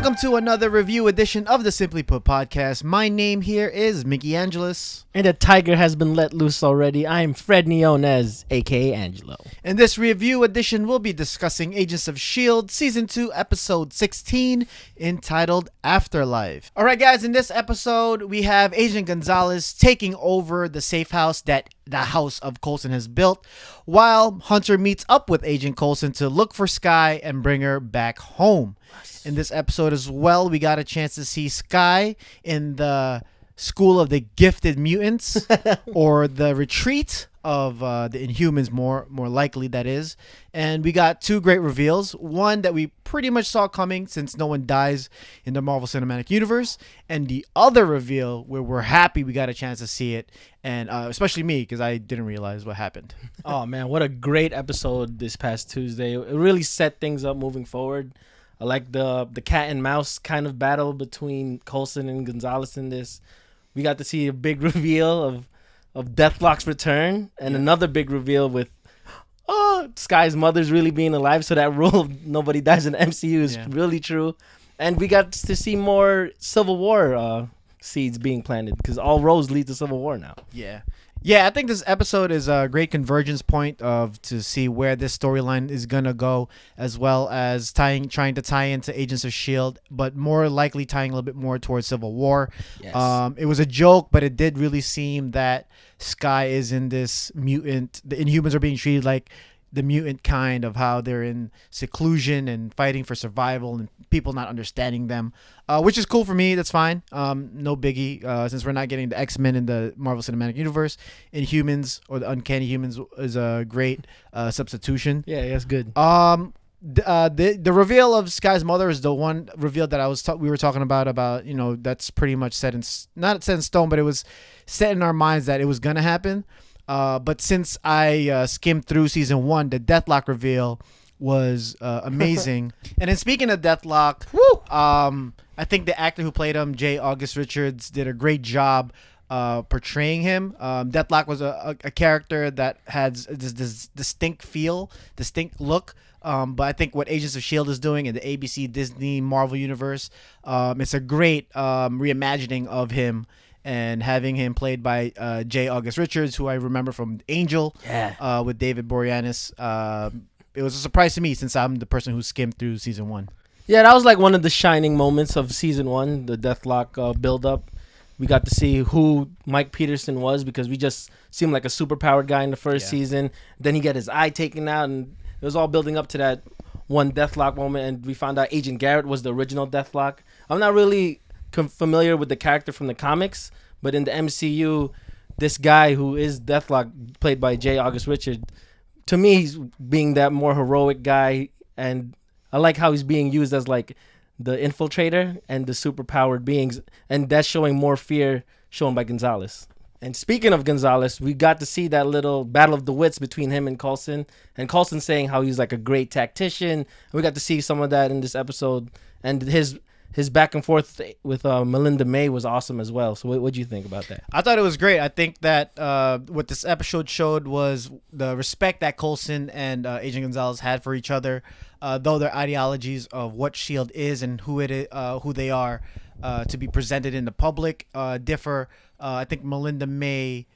Welcome to another review edition of the Simply Put podcast. My name here is Micki Angeles. And the tiger has been let loose already. I am Fred Niones, a.k.a. Angelo. In this review edition, we'll be discussing Agents of S.H.I.E.L.D. Season 2, Episode 16, entitled Afterlife. Alright guys, in this episode, we have Agent Gonzalez taking over the safe house that the house of Coulson has built, while Hunter meets up with Agent Coulson to look for Sky and bring her back home. In this episode as well, we got a chance to see Sky in the School of the Gifted Mutants, or the retreat of the Inhumans, more likely that is. And we got two great reveals. One that we pretty much saw coming since no one dies in the Marvel Cinematic Universe. And the other reveal where we're happy we got a chance to see it. And especially me, because I didn't realize what happened. Oh, man, what a great episode this past Tuesday. It really set things up moving forward. I like the cat and mouse kind of battle between Coulson and Gonzalez in this. We got to see a big reveal of Deathlock's return, and another big reveal with Sky's mother's really being alive. So that rule of nobody dies in the MCU is really true. And we got to see more Civil War seeds being planted, because all roads lead to Civil War now. Yeah, I think this episode is a great convergence point to see where this storyline is gonna go, as well as trying to tie into Agents of S.H.I.E.L.D., but more likely tying a little bit more towards Civil War. Yes. It was a joke, but it did really seem that Sky is in this mutant. The Inhumans are being treated like the mutant kind, of how they're in seclusion and fighting for survival and people not understanding them, which is cool for me. That's fine. No biggie, since we're not getting the X-Men in the Marvel Cinematic Universe. Inhumans, or the Uncanny Humans, is a great substitution. Yeah, that's good. The reveal of Sky's mother is the one reveal that we were talking about, that's pretty much not set in stone, but it was set in our minds that it was gonna happen. But since I skimmed through season 1, the Deathlock reveal was amazing. And then speaking of Deathlock, I think the actor who played him, J. August Richards, did a great job portraying him. Deathlock was a character that had this distinct look. But I think what Agents of S.H.I.E.L.D. is doing in the ABC, Disney, Marvel universe, it's a great reimagining of him. And having him played by J. August Richards, who I remember from Angel, with David Boreanaz. It was a surprise to me, since I'm the person who skimmed through season 1. Yeah, that was like one of the shining moments of season 1, the Deathlock build-up. We got to see who Mike Peterson was, because we just seemed like a superpowered guy in the first season. Then he got his eye taken out, and it was all building up to that one Deathlock moment. And we found out Agent Garrett was the original Deathlock. I'm not really familiar with the character from the comics, but in the MCU, this guy who is Deathlock, played by J. August Richards, to me, he's being that more heroic guy, and I like how he's being used as like the infiltrator and the superpowered beings, and that's showing more fear shown by Gonzalez. And speaking of Gonzalez, we got to see that little battle of the wits between him and Coulson saying how he's like a great tactician. We got to see some of that in this episode, and his back and forth with Melinda May was awesome as well. So what do you think about that? I thought it was great. I think that what this episode showed was the respect that Coulson and Agent Gonzalez had for each other, though their ideologies of what S.H.I.E.L.D. is and who they are to be presented in the public differ. I think Melinda May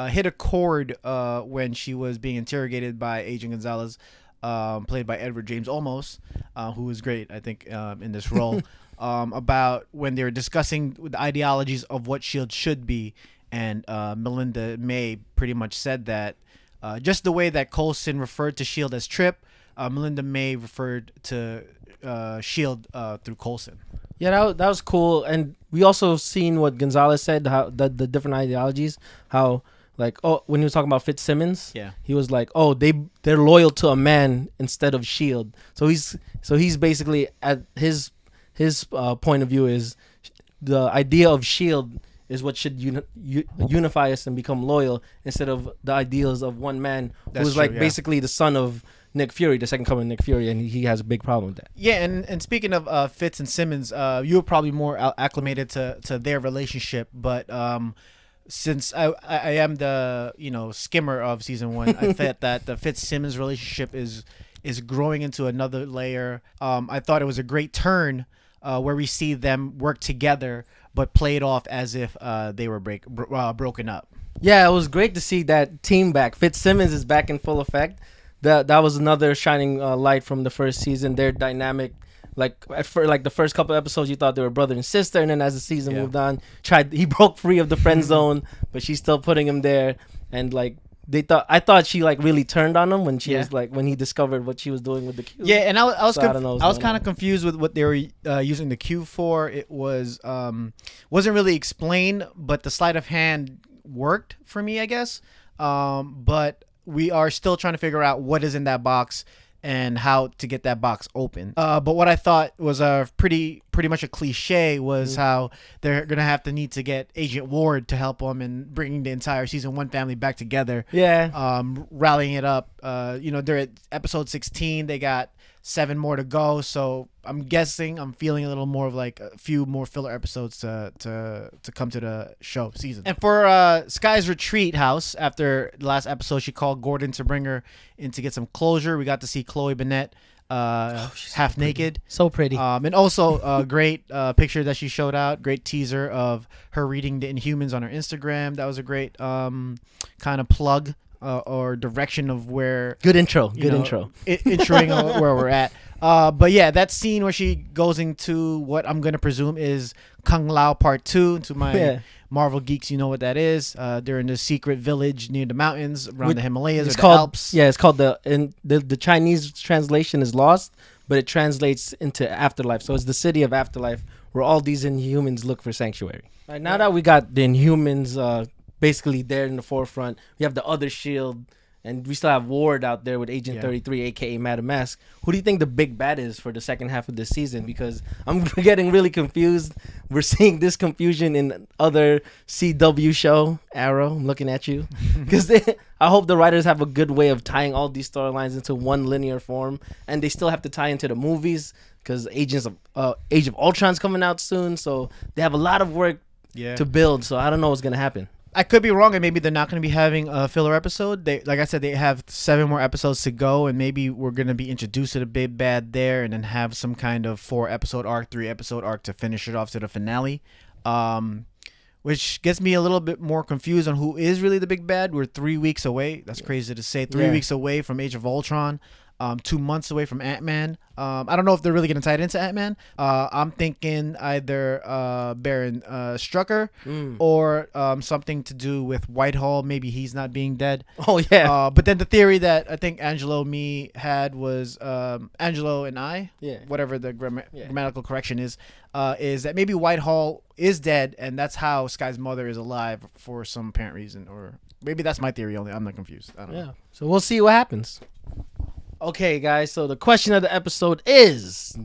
hit a chord when she was being interrogated by Agent Gonzalez, played by Edward James Olmos, who was great, I think, in this role. About when they were discussing the ideologies of what S.H.I.E.L.D. should be, and Melinda May pretty much said that just the way that Coulson referred to S.H.I.E.L.D. as Trip, Melinda May referred to S.H.I.E.L.D. through Coulson. Yeah, that was cool. And we also seen what Gonzalez said, how the different ideologies, how like, when he was talking about Fitzsimmons, he was like, they're loyal to a man instead of S.H.I.E.L.D. So he's basically, at his point of view, is the idea of S.H.I.E.L.D. is what should unify us and become loyal, instead of the ideals of one man who's basically the son of Nick Fury, the second coming of Nick Fury, and he has a big problem with that. Yeah, and speaking of Fitz and Simmons, you were probably more acclimated to their relationship, but since I am the skimmer of season 1, I thought that the Fitz-Simmons relationship is growing into another layer. I thought it was a great turn where we see them work together, but played off as if they were broken up. Yeah, it was great to see that team back. Fitzsimmons is back in full effect. That was another shining light from the first season. Their dynamic, like the first couple episodes, you thought they were brother and sister, and then as the season moved on, he broke free of the friend zone, but she's still putting him there. And like I thought she like really turned on him when she was like when he discovered what she was doing with the Q. Yeah, and I was kind of confused with what they were using the Q for. It was wasn't really explained, but the sleight of hand worked for me, I guess. But we are still trying to figure out what is in that box and how to get that box open. But what I thought was pretty much a cliche was how they're gonna have to need to get Agent Ward to help them and bringing the entire season 1 family back together. Yeah. Rallying it up. They're at episode 16. They got 7 more to go, so I'm feeling a little more of like a few more filler episodes to come to the show season. And for Sky's retreat house, after the last episode, she called Gordon to bring her in to get some closure. We got to see Chloe Bennett half naked, so pretty, and also a great picture that she showed out. Great teaser of her reading the Inhumans on her Instagram. That was a great kind of plug. Or direction of where introing where we're at. But yeah, that scene where she goes into what I'm gonna presume is Kung Lao Part 2. To my Marvel geeks, you know what that is. They're in the secret village near the mountains around the Himalayas or the Alps. Yeah, it's called the Chinese translation is Lost, but it translates into Afterlife. So it's the city of Afterlife where all these Inhumans look for sanctuary. Right, now that we got the Inhumans basically there in the forefront, we have the other S.H.I.E.L.D. and we still have Ward out there with Agent 33, aka Madam Mask. Who do you think the big bad is for the second half of this season? Because I'm getting really confused. We're seeing this confusion in other CW show, Arrow. I'm looking at you. Because I hope the writers have a good way of tying all these storylines into one linear form, and they still have to tie into the movies because Age of Ultron's coming out soon, so they have a lot of work to build. So I don't know what's gonna happen. I could be wrong, and maybe they're not going to be having a filler episode. Like I said, they have 7 more episodes to go, and maybe we're going to be introduced to the big bad there, and then have some kind of 4-episode arc, 3-episode arc to finish it off to the finale. Which gets me a little bit more confused on who is really the big bad. We're 3 weeks away. That's crazy to say. 3 weeks away from Age of Ultron. 2 months away from Ant-Man. I don't know if they're really going to tie it into Ant-Man. I'm thinking either Baron Strucker or something to do with Whitehall. Maybe he's not being dead. Oh, yeah. But then the theory that I think Angelo had was Angelo and I, whatever the grammatical correction is that maybe Whitehall is dead, and that's how Sky's mother is alive for some apparent reason. Or maybe that's my theory only. I'm not confused. I don't know. So we'll see what happens. Okay, guys, so the question of the episode is,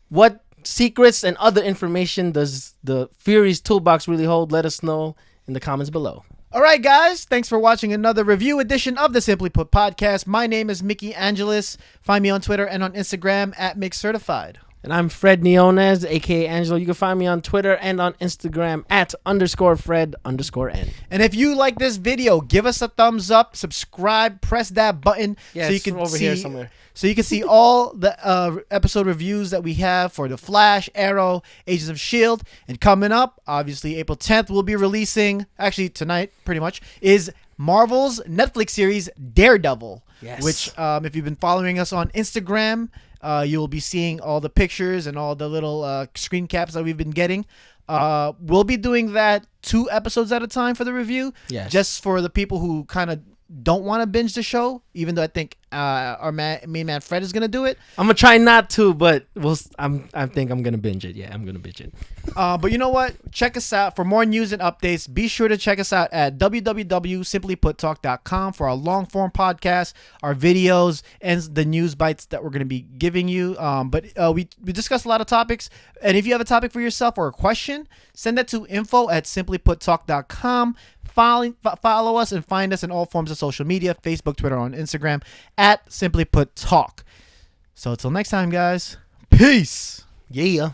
what secrets and other information does the Fury's toolbox really hold? Let us know in the comments below. All right, guys, thanks for watching another review edition of the Simply Put podcast. My name is Micki Angeles. Find me on Twitter and on Instagram at MixCertified. And I'm Fred Niones, a.k.a. Angelo. You can find me on Twitter and on Instagram at _Fred_N. And if you like this video, give us a thumbs up, subscribe, press that button so you can here somewhere. So you can see all the episode reviews that we have for The Flash, Arrow, Agents of S.H.I.E.L.D. And coming up, obviously, April 10th, we'll be releasing, actually tonight, pretty much, is Marvel's Netflix series Daredevil. Yes. Which, if you've been following us on Instagram, you'll be seeing all the pictures and all the little screen caps that we've been getting. We'll be doing that 2 episodes at a time for the review. Yes. Just for the people who kind of don't want to binge the show, even though I think our main man Fred is going to do it. I'm going to try not to, but I think I'm going to binge it. Yeah, I'm going to binge it. But you know what? Check us out. For more news and updates, be sure to check us out at www.simplyputtalk.com for our long-form podcast, our videos, and the news bites that we're going to be giving you. But we discuss a lot of topics. And if you have a topic for yourself or a question, send that to info@simplyputtalk.com. Follow us and find us in all forms of social media, Facebook, Twitter, on Instagram, at Simply Put Talk. So until next time, guys, peace. Yeah.